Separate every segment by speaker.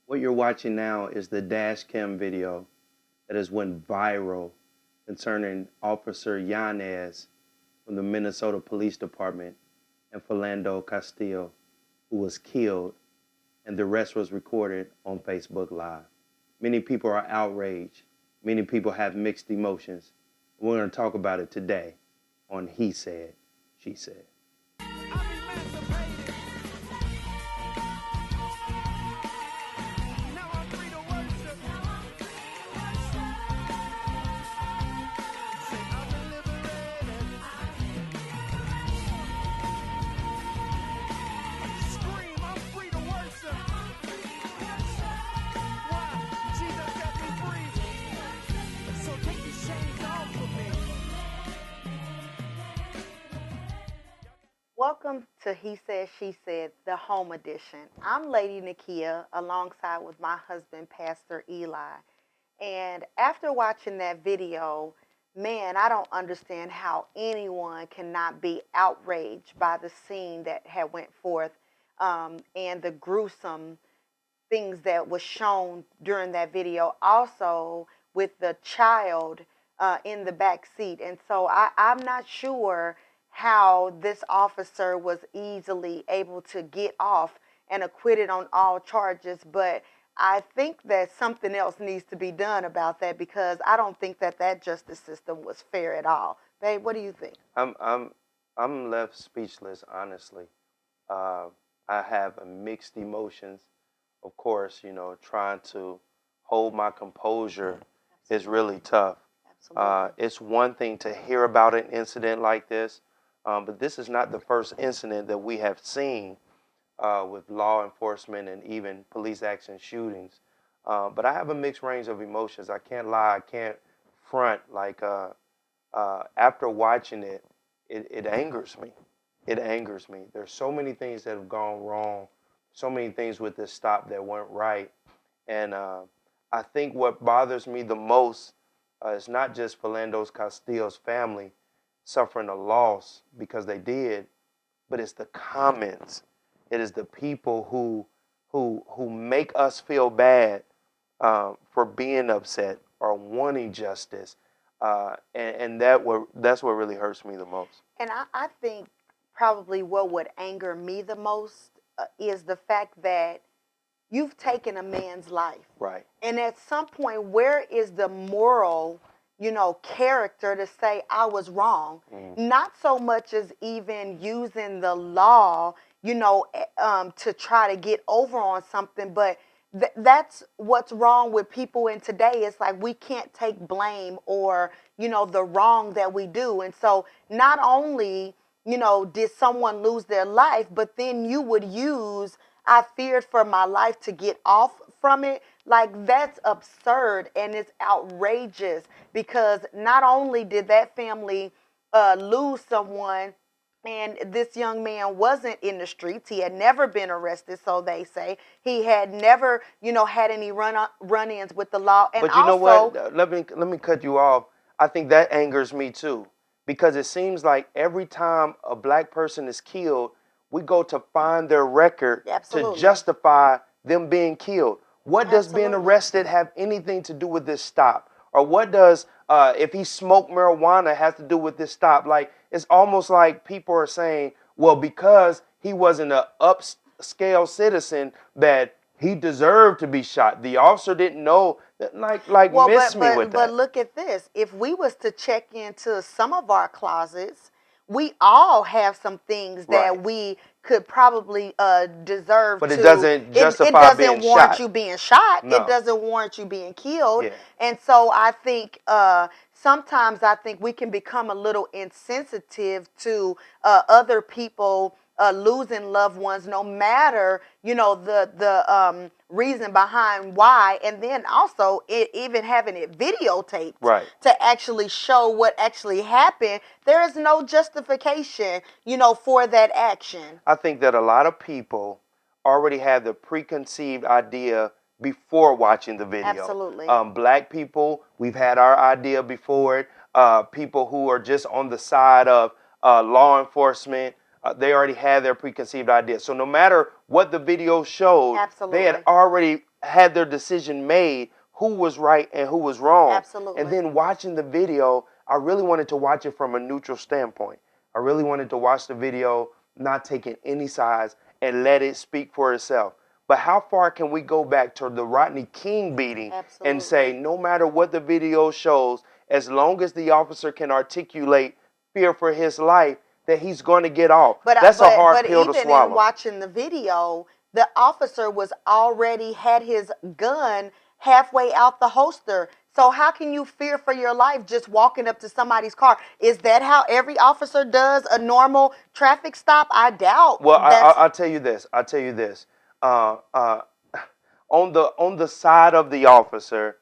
Speaker 1: What you're watching now is the dash cam video that has went viral concerning Officer Yanez from the Minnesota Police Department and Philando Castillo, who was killed, and the rest was recorded on Facebook Live. Many people are outraged. Many people have mixed emotions. We're going to talk about it today on He Said, She Said.
Speaker 2: Welcome to He Said, She Said, the home edition. I'm Lady Nakia alongside with my husband, Pastor Eli. And after watching that video, man, I don't understand how anyone cannot be outraged by the scene that had went forth and the gruesome things that was shown during that video. Also, with the child in the back seat. And so I'm not sure how this officer was easily able to get off and acquitted on all charges, but I think that something else needs to be done about that because I don't think that that justice system was fair at all. Babe, what do you think?
Speaker 1: I'm left speechless, honestly. Uh, I have mixed emotions. Of course, trying to hold my composure is really tough.
Speaker 2: Absolutely.
Speaker 1: It's one thing to hear about an incident like this, but this is not the first incident that we have seen with law enforcement and even police action shootings. But I have a mixed range of emotions. I can't lie. I can't front. After watching it, it angers me. It angers me. There's so many things that have gone wrong, so many things with this stop that weren't right. And I think what bothers me the most is not just Philando's Castillo's family suffering a loss because they did, but it's the comments. It is the people who make us feel bad for being upset or wanting justice, and that's what really hurts me the most.
Speaker 2: And I think probably what would anger me the most is the fact that you've taken a man's life.
Speaker 1: Right.
Speaker 2: And at some point, where is the moral, character to say I was wrong? Not so much as even using the law, to try to get over on something, but that's what's wrong with people in today. It's like we can't take blame or, the wrong that we do. And so not only, did someone lose their life, but then you would use I feared for my life to get off from it. Like, that's absurd and it's outrageous because not only did that family lose someone, and this young man wasn't in the streets. He had never been arrested, so they say. He had never, had any run-ins with the law. And
Speaker 1: But you know
Speaker 2: also,
Speaker 1: what? Let me cut you off. I think that angers me too, because it seems like every time a black person is killed, we go to find their record to
Speaker 2: absolutely,
Speaker 1: justify them being killed. What does being
Speaker 2: absolutely.
Speaker 1: arrested have anything to do with this stop? Or what does if he smoked marijuana have to do with this stop? Like, it's almost like people are saying, well, because he wasn't a upscale citizen, that he deserved to be shot. The officer didn't know that. Like
Speaker 2: Well,
Speaker 1: miss
Speaker 2: but
Speaker 1: me with
Speaker 2: but but
Speaker 1: that.
Speaker 2: look at this. If we was to check into some of our closets, we all have some things
Speaker 1: Right.
Speaker 2: that we could probably deserve
Speaker 1: But it
Speaker 2: to.
Speaker 1: doesn't
Speaker 2: It
Speaker 1: justify
Speaker 2: doesn't
Speaker 1: being
Speaker 2: warrant
Speaker 1: shot.
Speaker 2: you being shot. It
Speaker 1: No.
Speaker 2: doesn't warrant you being killed.
Speaker 1: Yeah.
Speaker 2: And so I think sometimes I think we can become a little insensitive to other people losing loved ones, no matter the reason behind why, and then also even having it videotaped
Speaker 1: Right.
Speaker 2: to actually show what actually happened. There is no justification, for that action.
Speaker 1: I think that a lot of people already have the preconceived idea before watching the video.
Speaker 2: Absolutely.
Speaker 1: Black people, we've had our idea before it. People who are just on the side of law enforcement, they already had their preconceived idea. So no matter what the video showed, they
Speaker 2: Absolutely.
Speaker 1: had already had their decision made, who was right and who was wrong. And
Speaker 2: Absolutely.
Speaker 1: then watching the video, I really wanted to watch it from a neutral standpoint. I really wanted to watch the video, not taking any sides, and let it speak for itself. But how far can we go back to the Rodney King beating and say,
Speaker 2: Absolutely.
Speaker 1: no matter what the video shows, as long as the officer can articulate fear for his life, that he's going to get off?
Speaker 2: But
Speaker 1: That's a hard
Speaker 2: but
Speaker 1: pill to
Speaker 2: even in
Speaker 1: swallow.
Speaker 2: watching the video, the officer was already had his gun halfway out the holster. So how can you fear for your life just walking up to somebody's car? Is that how every officer does a normal traffic stop? I doubt
Speaker 1: Well,
Speaker 2: that's
Speaker 1: I'll tell you this. I'll tell you this. Uh, uh, on the side of the officer,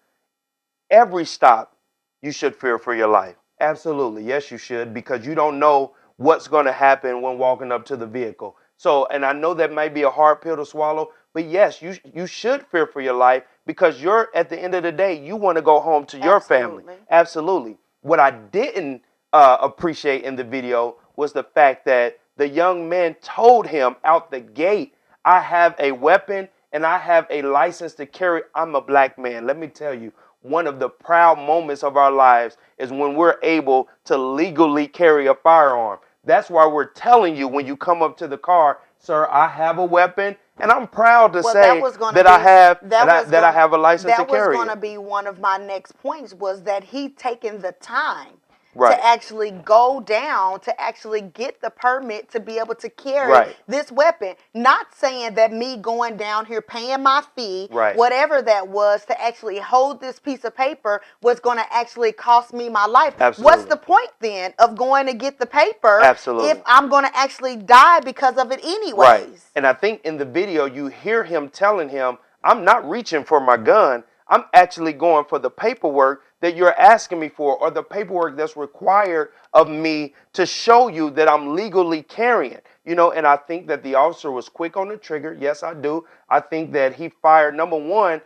Speaker 1: every stop, you should fear for your life. Absolutely. Yes, you should, because you don't know what's going to happen when walking up to the vehicle. So, and I know that might be a hard pill to swallow, but yes, you should fear for your life, because you're, at the end of the day, you want to go home to your family.
Speaker 2: absolutely.
Speaker 1: Absolutely. What I didn't appreciate in the video was the fact that the young man told him out the gate, I have a weapon and I have a license to carry. I'm a black man. Let me tell you, one of the proud moments of our lives is when we're able to legally carry a firearm. That's why we're telling you when you come up to the car, sir, I have a weapon, and I'm proud to
Speaker 2: Well, that
Speaker 1: say
Speaker 2: was going to
Speaker 1: that I
Speaker 2: be
Speaker 1: have that I
Speaker 2: going
Speaker 1: have a license to
Speaker 2: that was
Speaker 1: carry
Speaker 2: going
Speaker 1: it.
Speaker 2: to be one of my next points was that he taken the time
Speaker 1: Right.
Speaker 2: to actually go down to actually get the permit to be able to carry
Speaker 1: Right.
Speaker 2: this weapon. Not saying that me going down here paying my fee,
Speaker 1: Right.
Speaker 2: whatever that was, to actually hold this piece of paper was going to actually cost me my life. What's
Speaker 1: Absolutely.
Speaker 2: the point then of going to get the paper if
Speaker 1: Absolutely.
Speaker 2: I'm going to actually die because of it
Speaker 1: Right.
Speaker 2: anyways?
Speaker 1: And I think in the video, you hear him telling him, I'm not reaching for my gun. I'm actually going for the paperwork that you're asking me for, or the paperwork that's required of me to show you that I'm legally carrying. And I think that the officer was quick on the trigger. Yes, I do. I think that he fired, number one,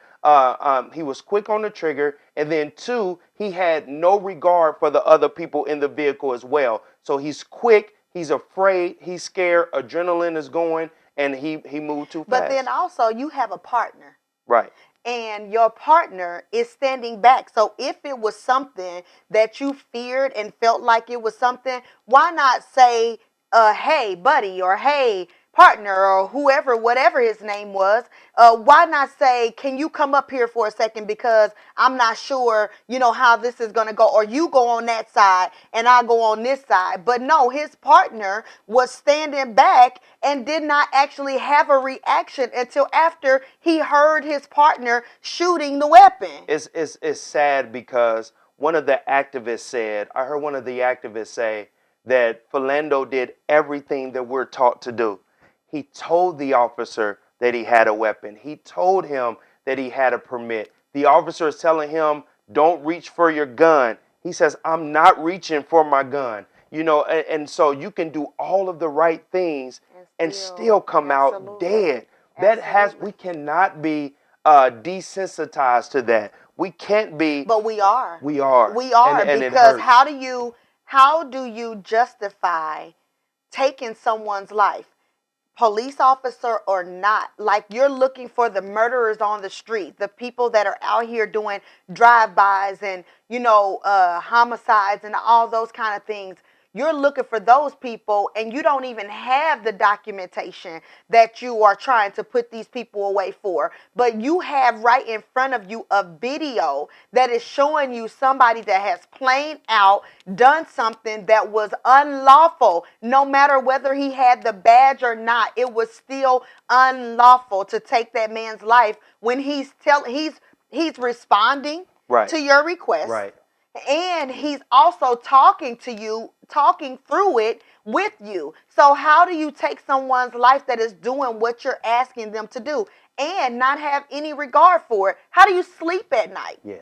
Speaker 1: he was quick on the trigger. And then two, he had no regard for the other people in the vehicle as well. So he's quick. He's afraid, he's scared, adrenaline is going, and he moved too
Speaker 2: But then
Speaker 1: fast.
Speaker 2: also you have a partner
Speaker 1: Right.
Speaker 2: and your partner is standing back. So if it was something that you feared and felt like it was something, why not say, hey, buddy, or hey, partner, or whoever, whatever his name was, why not say, can you come up here for a second because I'm not sure, how this is going to go, or you go on that side and I go on this side. But no, his partner was standing back and did not actually have a reaction until after he heard his partner shooting the weapon.
Speaker 1: It's sad because one of the activists said, I heard one of the activists say that Philando did everything that we're taught to do. He told the officer that he had a weapon. He told him that he had a permit. The officer is telling him, don't reach for your gun. He says, I'm not reaching for my gun. And so you can do all of the right things and still come out
Speaker 2: Absolutely.
Speaker 1: dead. We cannot be desensitized to that. We can't be.
Speaker 2: But we are.
Speaker 1: We are.
Speaker 2: We are,
Speaker 1: And it
Speaker 2: because
Speaker 1: hurts.
Speaker 2: how do you justify taking someone's life, police officer or not? Like, you're looking for the murderers on the street, the people that are out here doing drive-bys and homicides and all those kind of things. You're looking for those people, and you don't even have the documentation that you are trying to put these people away for. But you have right in front of you a video that is showing you somebody that has plain out done something that was unlawful. No matter whether he had the badge or not, it was still unlawful to take that man's life when he's responding
Speaker 1: Right.
Speaker 2: to your request.
Speaker 1: Right.
Speaker 2: And he's also talking to you, talking through it with you. So how do you take someone's life that is doing what you're asking them to do and not have any regard for it? How do you sleep at night?
Speaker 1: Yeah.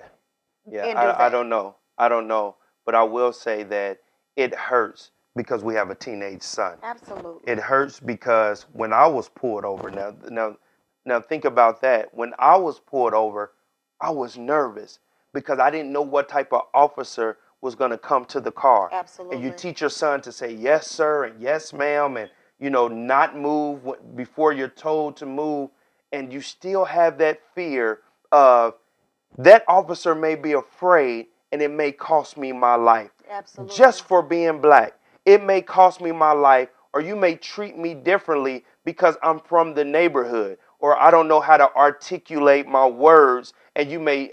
Speaker 1: Yeah.
Speaker 2: And do
Speaker 1: I
Speaker 2: that?
Speaker 1: don't know. I don't know. But I will say that it hurts because we have a teenage son.
Speaker 2: Absolutely.
Speaker 1: It hurts because when I was pulled over, now think about that. When I was pulled over, I was nervous because I didn't know what type of officer was going to come to the car.
Speaker 2: Absolutely.
Speaker 1: And you teach your son to say yes, sir, and yes, ma'am, and not move before you're told to move. and you still have that fear of that officer may be afraid and it may cost me my life.
Speaker 2: Absolutely.
Speaker 1: Just for being black. It may cost me my life, or you may treat me differently because I'm from the neighborhood, or I don't know how to articulate my words, and you may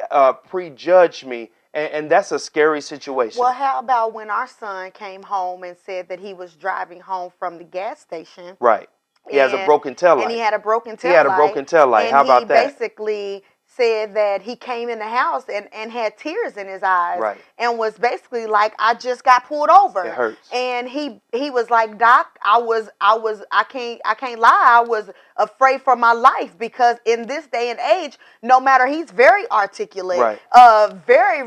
Speaker 1: prejudge me. And that's a scary situation.
Speaker 2: Well, how about when our son came home and said that he was driving home from the gas station,
Speaker 1: Right. He has a
Speaker 2: and
Speaker 1: broken tail
Speaker 2: he
Speaker 1: light.
Speaker 2: had a broken
Speaker 1: He had
Speaker 2: tail
Speaker 1: a
Speaker 2: light,
Speaker 1: broken tail light.
Speaker 2: and
Speaker 1: How
Speaker 2: he
Speaker 1: about that?
Speaker 2: basically said that he came in the house and had tears in his eyes,
Speaker 1: Right.
Speaker 2: and was basically like, I just got pulled over.
Speaker 1: It hurts.
Speaker 2: And he was like, Doc, I can't lie, I was afraid for my life, because in this day and age, no matter, he's very articulate,
Speaker 1: Right.
Speaker 2: very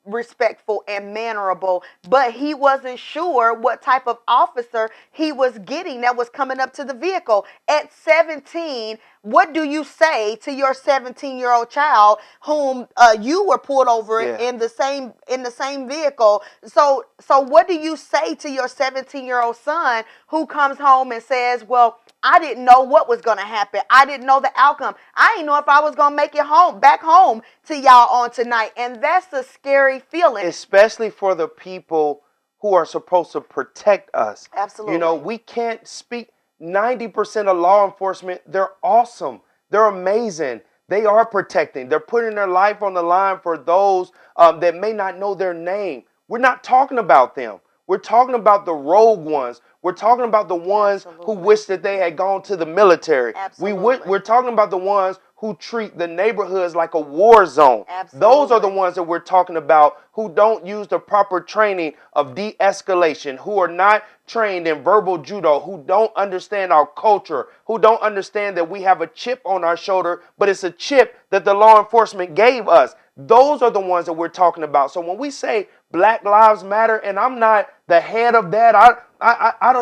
Speaker 2: respectful and mannerable, but he wasn't sure what type of officer he was getting that was coming up to the vehicle. At 17, what do you say to your 17-year-old child whom you were pulled over
Speaker 1: Yeah.
Speaker 2: in the same vehicle? So what do you say to your 17-year-old son who comes home and says, well, I didn't know what was going to happen. I didn't know the outcome. I didn't know if I was going to make it back home to y'all on tonight. And that's a scary feeling.
Speaker 1: Especially for the people who are supposed to protect us.
Speaker 2: Absolutely.
Speaker 1: You know, we can't speak. 90% of law enforcement, they're awesome. They're amazing. They are protecting. They're putting their life on the line for those that may not know their name. We're not talking about them. We're talking about the rogue ones. We're talking about the ones who wish that they had gone to the military.
Speaker 2: Absolutely.
Speaker 1: We're talking about the ones who treat the neighborhoods like a war zone.
Speaker 2: Absolutely.
Speaker 1: Those are the ones that we're talking about, who don't use the proper training of de-escalation, who are not trained in verbal judo, who don't understand our culture, who don't understand that we have a chip on our shoulder, but it's a chip that the law enforcement gave us. Those are the ones that we're talking about. So when we say Black Lives Matter, and I'm not the head of that, I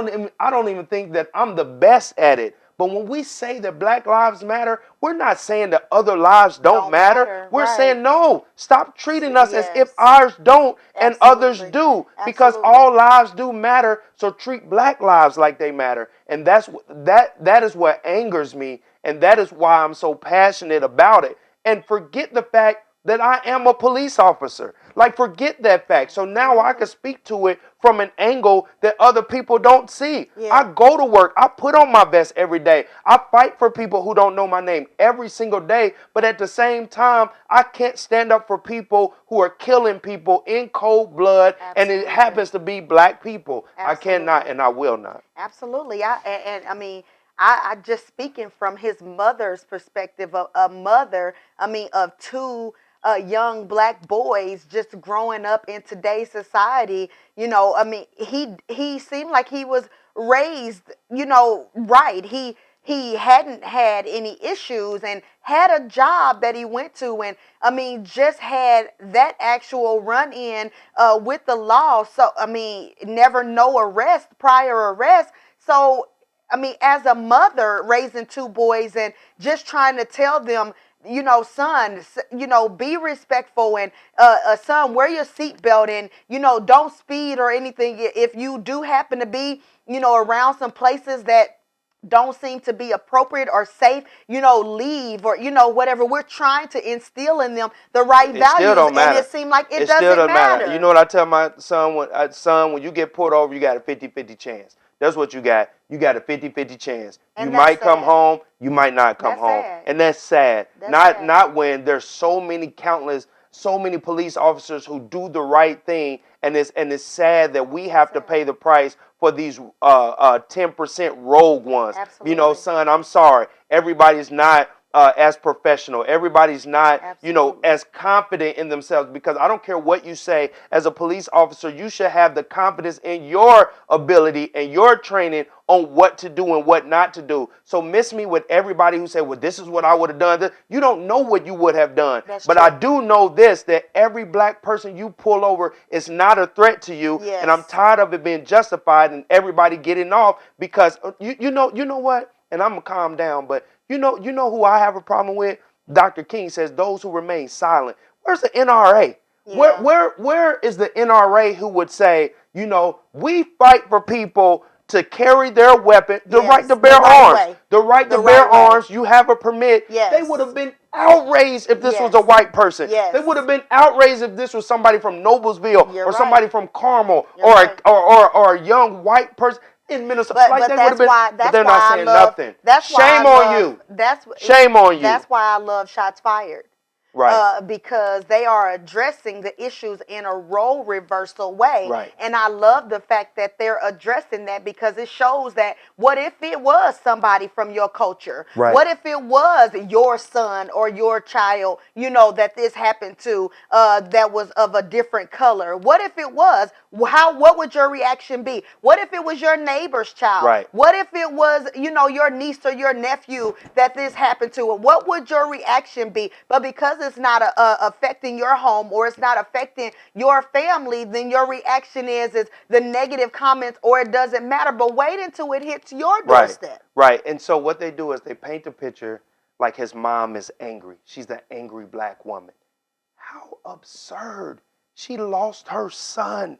Speaker 1: don't even think that I'm the best at it. But when we say that Black Lives Matter, we're not saying that other lives don't matter. We're saying, no, stop treating us as if ours don't and others do. Because all lives do matter, so treat Black lives like they matter. And that is what angers me, and that is why I'm so passionate about it. And forget the fact that I am a police officer. Like, forget that fact. So now I can speak to it from an angle that other people don't see.
Speaker 2: Yeah.
Speaker 1: I go to work. I put on my vest every day. I fight for people who don't know my name every single day. But at the same time, I can't stand up for people who are killing people in cold blood.
Speaker 2: Absolutely.
Speaker 1: And it happens to be Black people.
Speaker 2: Absolutely.
Speaker 1: I cannot and I will not.
Speaker 2: Absolutely. I mean, I just speaking from his mother's perspective, of a mother, of two young Black boys just growing up in today's society. He seemed like he was raised, right. He hadn't had any issues and had a job that he went to, and just had that actual run in with the law. So never no prior arrest. So as a mother raising two boys and just trying to tell them, son, be respectful, and son, wear your seatbelt, and don't speed or anything. If you do happen to be, around some places that don't seem to be appropriate or safe, leave, or whatever. We're trying to instill in them the right values,
Speaker 1: still don't matter.
Speaker 2: And it seems like it
Speaker 1: still
Speaker 2: doesn't matter.
Speaker 1: You know what I tell my son? Son, when you get pulled over, you got a 50-50 chance. That's what you got. You got a 50-50 chance.
Speaker 2: And
Speaker 1: you
Speaker 2: that's
Speaker 1: might come
Speaker 2: sad.
Speaker 1: home, you might not come
Speaker 2: That's
Speaker 1: home.
Speaker 2: sad.
Speaker 1: And that's sad.
Speaker 2: That's
Speaker 1: not
Speaker 2: sad.
Speaker 1: not when there's so many police officers who do the right thing, and it's sad that we have to pay the price for these 10% rogue ones.
Speaker 2: Absolutely.
Speaker 1: Son, I'm sorry. Everybody's not as professional. Everybody's not,
Speaker 2: Absolutely.
Speaker 1: as confident in themselves, because I don't care what you say. As a police officer, you should have the confidence in your ability and your training on what to do and what not to do. So miss me with everybody who say, well, this is what I would have done. You don't know what you would have done.
Speaker 2: That's
Speaker 1: but
Speaker 2: true.
Speaker 1: I do know this, that every Black person you pull over is not a threat to you.
Speaker 2: Yes.
Speaker 1: And I'm tired of it being justified and everybody getting off, because you know what? And I'm going to calm down, but you know who I have a problem with? Dr. King says those who remain silent. Where's the NRA?
Speaker 2: Yeah.
Speaker 1: Where is the NRA who would say, we fight for people to carry their weapon, the right
Speaker 2: Yes,
Speaker 1: to
Speaker 2: the
Speaker 1: bear
Speaker 2: right
Speaker 1: arms,
Speaker 2: way.
Speaker 1: the right to
Speaker 2: The
Speaker 1: bear
Speaker 2: right way.
Speaker 1: arms, you have a permit. They
Speaker 2: Yes.
Speaker 1: would have been outraged if this was
Speaker 2: Yes.
Speaker 1: a white person.
Speaker 2: Yes.
Speaker 1: They would have been outraged if this was somebody from Noblesville
Speaker 2: You're
Speaker 1: or
Speaker 2: right.
Speaker 1: somebody from Carmel
Speaker 2: You're right.
Speaker 1: or a young white person in Minnesota. Like
Speaker 2: But
Speaker 1: they would have been, but
Speaker 2: that's
Speaker 1: they're not
Speaker 2: why I
Speaker 1: saying
Speaker 2: love
Speaker 1: nothing.
Speaker 2: that's why I
Speaker 1: Shame on
Speaker 2: love
Speaker 1: you. Shame on you.
Speaker 2: that's why I love Shots Fired.
Speaker 1: Right.
Speaker 2: Because they are addressing the issues in a role reversal way.
Speaker 1: Right.
Speaker 2: And I love the fact that they're addressing that because it shows that what if it was somebody from your culture?
Speaker 1: Right.
Speaker 2: What if it was your son or your child, that this happened to that was of a different color? What if it was? What would your reaction be? What if it was your neighbor's child?
Speaker 1: Right.
Speaker 2: What if it was, your niece or your nephew that this happened to? What would your reaction be? But because it's not affecting your home or it's not affecting your family, then your reaction is the negative comments or it doesn't matter. But wait until it hits your doorstep.
Speaker 1: Right. And so what they do is they paint a picture like his mom is angry. She's the angry black woman. How absurd. She lost her son.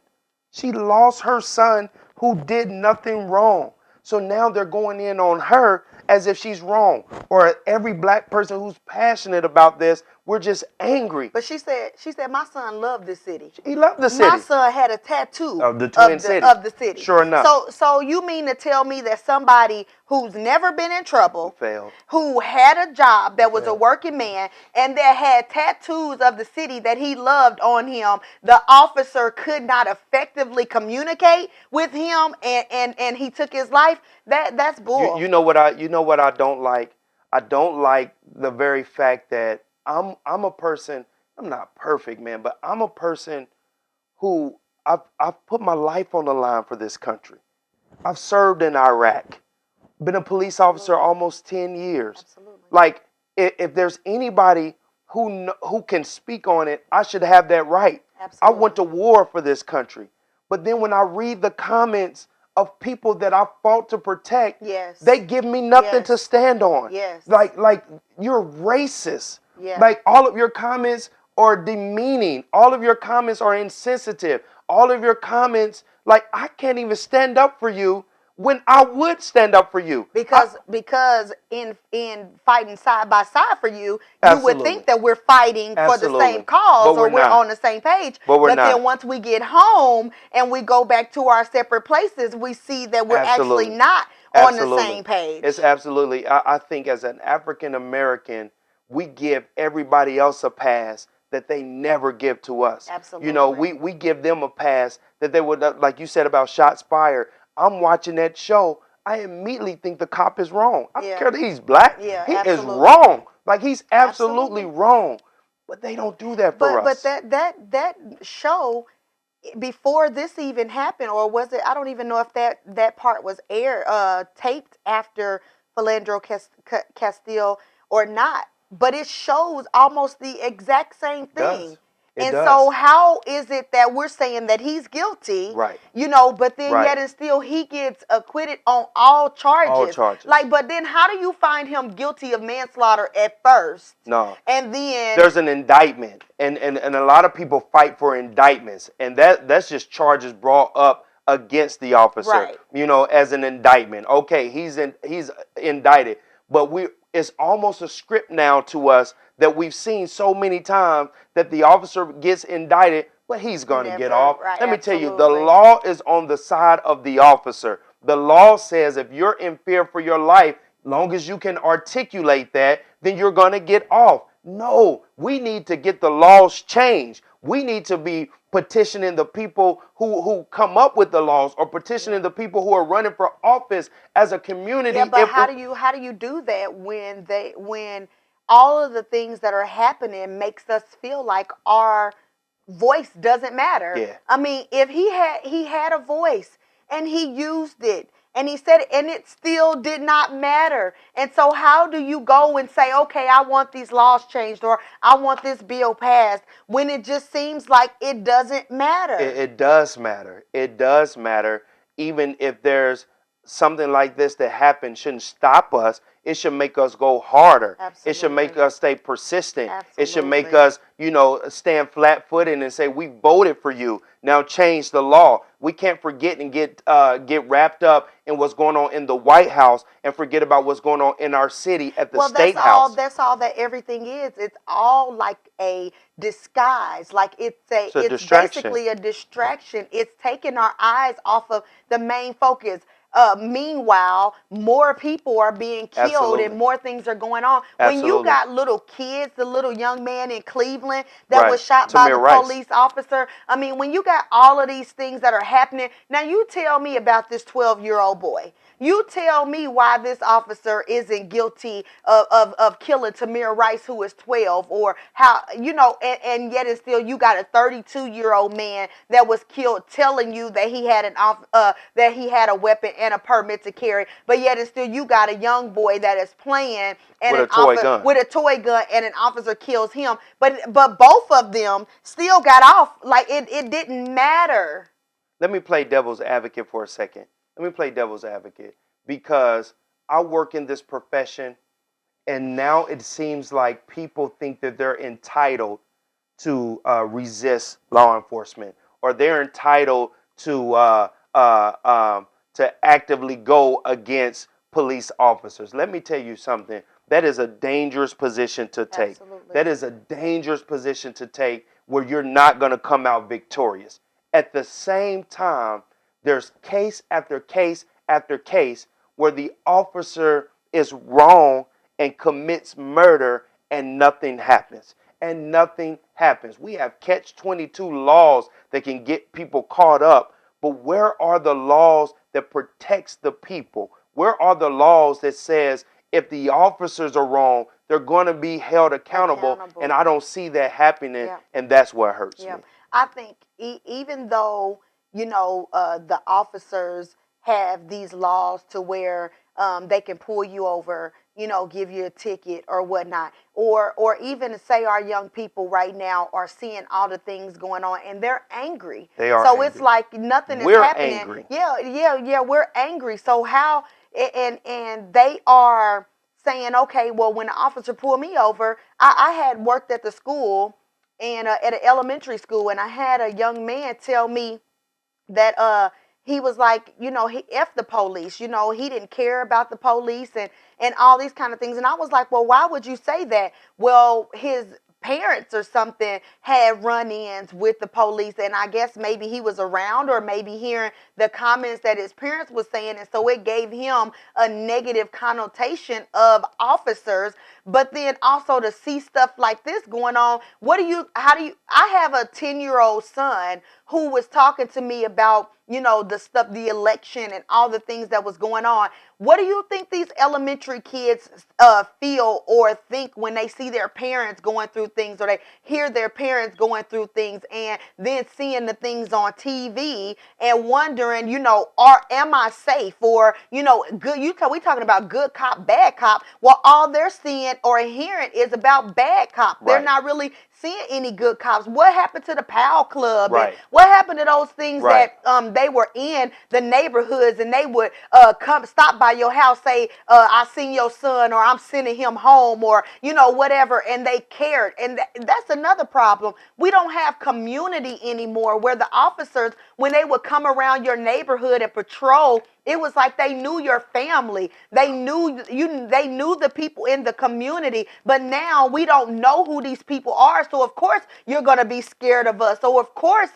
Speaker 1: She lost her son who did nothing wrong. So now they're going in on her as if she's wrong. Or every black person who's passionate about this, we're just angry.
Speaker 2: But she said my son loved this city.
Speaker 1: He loved the city.
Speaker 2: My son had a tattoo
Speaker 1: of the Twin City.
Speaker 2: Of the city.
Speaker 1: Sure enough.
Speaker 2: So you mean to tell me that somebody who's never been in trouble,
Speaker 1: failed,
Speaker 2: who had a job that was a
Speaker 1: failed.
Speaker 2: working man, and that had tattoos of the city that he loved on him, the officer could not effectively communicate with him, and he took his life? That's bull.
Speaker 1: You know what I don't like? I don't like the very fact that I'm a person. I'm not perfect, man, but I'm a person who I've put my life on the line for this country. I've served in Iraq, been a police officer almost 10 years.
Speaker 2: Absolutely.
Speaker 1: Like if there's anybody who can speak on it, I should have that right.
Speaker 2: Absolutely.
Speaker 1: I went to war for this country. But then when I read the comments of people that I fought to protect,
Speaker 2: yes,
Speaker 1: they give me nothing to stand on.
Speaker 2: Yes.
Speaker 1: Like you're racist.
Speaker 2: Yeah.
Speaker 1: Like all of your comments are demeaning. All of your comments are insensitive. All of your comments, like I can't even stand up for you when I would stand up for you.
Speaker 2: Because in fighting side by side for you, you would think that we're fighting for the same cause or we're on the same page.
Speaker 1: But we're not.
Speaker 2: Then once we get home and we go back to our separate places, we see that we're actually not on the same page.
Speaker 1: It's absolutely. I think as an African American, we give everybody else a pass that they never give to us.
Speaker 2: Absolutely.
Speaker 1: We give them a pass that they would, like you said about Shots Fired. I'm watching that show. I immediately think the cop is wrong. I don't care that he's black.
Speaker 2: Yeah,
Speaker 1: he is wrong. Like he's absolutely wrong. But they don't do that for us.
Speaker 2: But that show, before this even happened, or was it? I don't even know if that part was taped after Philandro Castile or not. But it shows almost the exact same thing.
Speaker 1: It
Speaker 2: does. So how is it that we're saying that he's guilty?
Speaker 1: Right.
Speaker 2: But then yet and still he gets acquitted on all charges.
Speaker 1: All charges.
Speaker 2: But then how do you find him guilty of manslaughter at first?
Speaker 1: No.
Speaker 2: And then
Speaker 1: there's an indictment, and a lot of people fight for indictments, and that's just charges brought up against the officer.
Speaker 2: Right.
Speaker 1: As an indictment. Okay, he's indicted, but it's almost a script now to us that we've seen so many times that the officer gets indicted, but he's going to get off.
Speaker 2: Right,
Speaker 1: Let me tell you, the law is on the side of the officer. The law says if you're in fear for your life, long as you can articulate that, then you're going to get off. No, we need to get the laws changed. We need to be petitioning the people who come up with the laws, or petitioning the people who are running for office as a community.
Speaker 2: Yeah, but how do you do that when all of the things that are happening makes us feel like our voice doesn't matter?
Speaker 1: Yeah.
Speaker 2: I mean, if he had a voice and he used it and he said it and it still did not matter. And so how do you go and say, okay, I want these laws changed or I want this bill passed, when it just seems like it doesn't matter?
Speaker 1: It does matter. It does matter, even if there's something like this that happened shouldn't stop us. It should make us go harder. It should make
Speaker 2: Absolutely.
Speaker 1: us stay persistent. It should make
Speaker 2: Absolutely.
Speaker 1: us, stand flat-footed and say, we voted for you. Now change the law. We can't forget and get wrapped up in what's going on in the White House and forget about what's going on in our city at the
Speaker 2: Well,
Speaker 1: State House.
Speaker 2: that's all that everything is. It's all like a disguise. Like
Speaker 1: It's a
Speaker 2: it's
Speaker 1: distraction.
Speaker 2: basically a distraction. It's taking our eyes off of the main focus. Meanwhile, more people are being killed and
Speaker 1: Absolutely.
Speaker 2: more things are going on. When you
Speaker 1: Absolutely.
Speaker 2: got little kids, the little young man in Cleveland that
Speaker 1: Right.
Speaker 2: was shot by the
Speaker 1: Tamir Rice.
Speaker 2: police officer. I mean, when you got all of these things that are happening, now you tell me about this 12-year-old boy. You tell me why this officer isn't guilty of killing Tamir Rice, who is 12, or how, and yet and still you got a 32-year-old man that was killed telling you that he had that he had a weapon and a permit to carry, but yet and still you got a young boy that is playing and
Speaker 1: With
Speaker 2: an
Speaker 1: a toy
Speaker 2: officer
Speaker 1: gun.
Speaker 2: with a toy gun and an officer kills him, but both of them still got off like it didn't matter.
Speaker 1: Let me play devil's advocate for a second. Let me play devil's advocate because I work in this profession and now it seems like people think that they're entitled to resist law enforcement or they're entitled to actively go against police officers. Let me tell you something. That is a dangerous position to take.
Speaker 2: Absolutely.
Speaker 1: That is a dangerous position to take where you're not going to come out victorious. At the same time, there's case after case after case where the officer is wrong and commits murder and nothing happens. And nothing happens. We have catch 22 laws that can get people caught up, but where are the laws that protects the people? Where are the laws that says if the officers are wrong, they're going to be held accountable? And I don't see that happening,
Speaker 2: Yeah.
Speaker 1: and that's what hurts
Speaker 2: Yeah,
Speaker 1: me.
Speaker 2: I think even though the officers have these laws to where they can pull you over, give you a ticket or whatnot, or even say our young people right now are seeing all the things going on and they're angry.
Speaker 1: They are
Speaker 2: So it's
Speaker 1: angry.
Speaker 2: like nothing is
Speaker 1: We're
Speaker 2: happening.
Speaker 1: angry.
Speaker 2: Yeah, yeah, yeah. We're angry. So how and they are saying, okay, well, when the officer pulled me over, I had worked at the school and at an elementary school, and I had a young man tell me that he was like, he F the police, he didn't care about the police and all these kind of things. And I was like, well, why would you say that? Well, his parents or something had run-ins with the police, and I guess maybe he was around or maybe hearing the comments that his parents was saying, and so it gave him a negative connotation of officers. But then also to see stuff like this going on, I have a 10-year-old son who was talking to me about, the stuff, the election and all the things that was going on. What do you think these elementary kids feel or think when they see their parents going through things or they hear their parents going through things and then seeing the things on TV and wondering, am I safe? Or, good, we talking about good cop, bad cop. Well, all they're seeing or hearing is about bad cop. They're
Speaker 1: Right.
Speaker 2: not really seeing any good cops. What happened to the PAL Club? And
Speaker 1: Right.
Speaker 2: what happened to those things
Speaker 1: Right.
Speaker 2: that they were in the neighborhoods and they would come stop by your house, say, I seen your son or I'm sending him home or, whatever, and they cared. And that's another problem. We don't have community anymore where the officers, when they would come around your neighborhood and patrol, it was like they knew your family. They knew you. They knew the people in the community. But now we don't know who these people are. So of course you're gonna be scared of us. So of course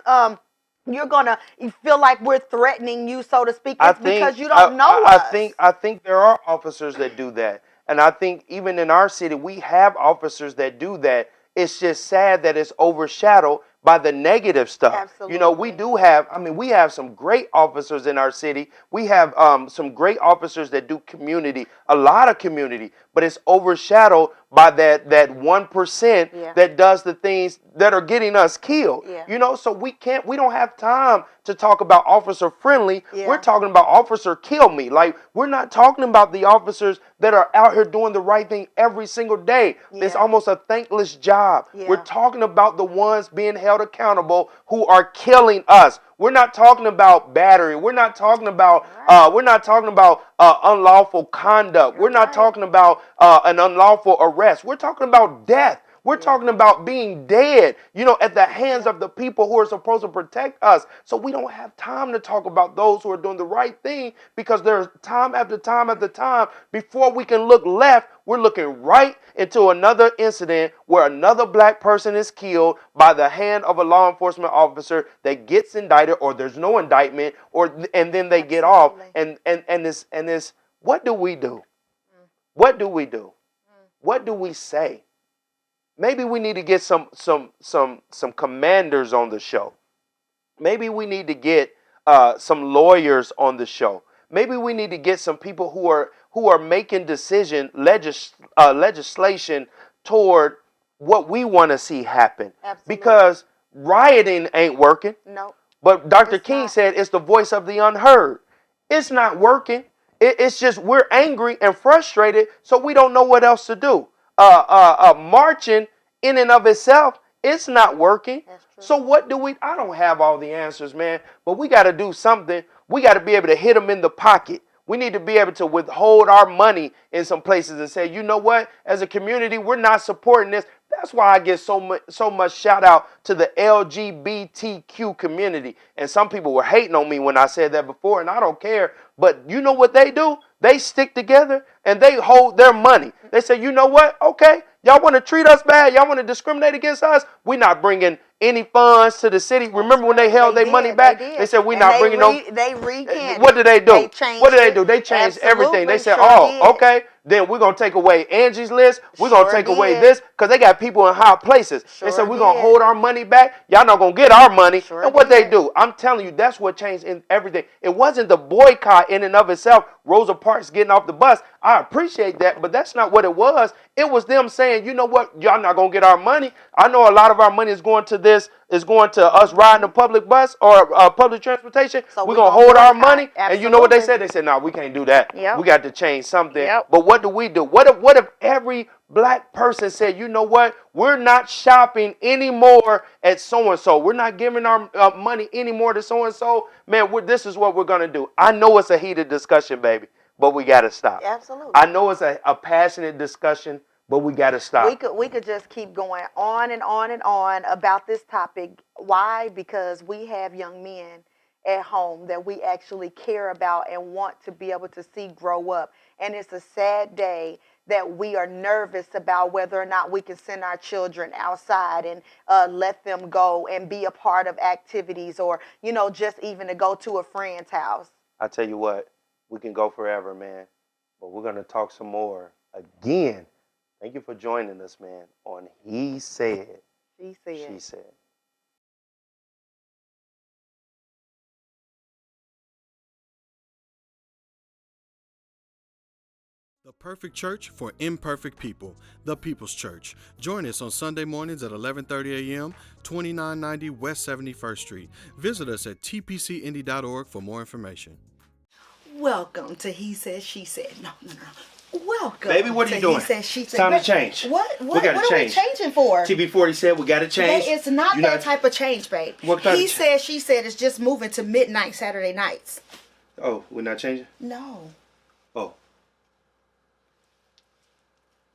Speaker 2: you're gonna feel like we're threatening you, so to speak.
Speaker 1: I
Speaker 2: It's
Speaker 1: think
Speaker 2: because you don't know us.
Speaker 1: I think there are officers that do that, and I think even in our city we have officers that do that. It's just sad that it's overshadowed by the negative stuff. We
Speaker 2: Absolutely.
Speaker 1: do have. I mean, we have some great officers in our city. We have some great officers that do community, a lot of community, but it's overshadowed by that 1%
Speaker 2: Yeah.
Speaker 1: that does the things that are getting us killed.
Speaker 2: Yeah.
Speaker 1: So we don't have time to talk about officer friendly. We're
Speaker 2: Yeah.
Speaker 1: talking about officer kill me. Like, we're not talking about the officers that are out here doing the right thing every single day. It's
Speaker 2: Yeah.
Speaker 1: almost a thankless job.
Speaker 2: Yeah.
Speaker 1: We're talking about the ones being held accountable who are killing us. We're not talking about battery. We're not talking about unlawful conduct. We're not talking about an unlawful arrest. We're talking about death. We're talking about being dead, at the hands of the people who are supposed to protect us. So we don't have time to talk about those who are doing the right thing, because there's time after time after time before we can look left. We're looking right into another incident where another black person is killed by the hand of a law enforcement officer that gets indicted, or there's no indictment, and then they get off. And this, what do we do? What do we do? What do we say? Maybe we need to get some commanders on the show. Maybe we need to get some lawyers on the show. Maybe we need to get some people who are making legislation toward what we want to see happen.
Speaker 2: Absolutely.
Speaker 1: Because rioting ain't working.
Speaker 2: No.
Speaker 1: But Dr. King said it's the voice of the unheard. It's not working. It's just we're angry and frustrated, so we don't know what else to do. Marching in and of itself, it's not working. So what do we? I don't have all the answers, man, but we got to do something. We got to be able to hit them in the pocket. We need to be able to withhold our money in some places and say, you know what? As a community, we're not supporting this. That's why I get so much shout out to the LGBTQ community. And some people were hating on me when I said that before, and I don't care. But you know what they do? They stick together and they hold their money. They say, you know what? Okay, y'all want to treat us bad? Y'all want to discriminate against us? We're not bringing any funds to the city. Remember when they held their money back? They said, we're not bringing no.
Speaker 2: They recanted.
Speaker 1: What did they do? What did they do? They changed
Speaker 2: Absolutely,
Speaker 1: everything. They said,
Speaker 2: sure
Speaker 1: okay, then we're going to take away Angie's list. We're going to take away this, because they got people in high places. They said, we're going to hold our money back. Y'all not going to get our money. And what they do? I'm telling you, that's what changed in everything. It wasn't the boycott in and of itself. Rosa Parks getting off the bus. I appreciate that, but that's not what it was. It was them saying, you know what? Y'all not going to get our money. I know a lot of our money is going to this, is going to us riding a public bus or public transportation. So we're going to hold our money. Absolutely. And you know what they said? They said, no, we can't do that. Yep. We got to change something. Yep. But what do we do? What if every black person said, you know what? We're not shopping anymore at so-and-so. We're not giving our money anymore to so-and-so. Man, this is what we're going to do. I know it's a heated discussion, baby, but we got to stop.
Speaker 2: Absolutely.
Speaker 1: I know it's a passionate discussion, but we got to stop.
Speaker 2: We could just keep going on and on and on about this topic. Why? Because we have young men at home that we actually care about and want to be able to see grow up. And it's a sad day that we are nervous about whether or not we can send our children outside and let them go and be a part of activities, or, just even to go to a friend's house.
Speaker 1: I tell you what, we can go forever, man, but we're going to talk some more again. Thank you for joining us, man, on He Said,
Speaker 2: She Said.
Speaker 1: She Said.
Speaker 3: The perfect church for imperfect people, the People's Church. Join us on Sunday mornings at 11:30 a.m., 2990 West 71st Street. Visit us at tpcindy.org for more information.
Speaker 2: Welcome to He Said, She Said. No. Welcome.
Speaker 1: Baby, what are you doing?
Speaker 2: He said, she said.
Speaker 1: It's time to change.
Speaker 2: What
Speaker 1: we gotta
Speaker 2: what
Speaker 1: change.
Speaker 2: Are we changing for?
Speaker 1: TB40 said we got to change.
Speaker 2: It's not that type of change, babe.
Speaker 1: What type
Speaker 2: He said, she said it's just moving to midnight Saturday nights.
Speaker 1: Oh, we're not changing?
Speaker 2: No.
Speaker 1: Oh.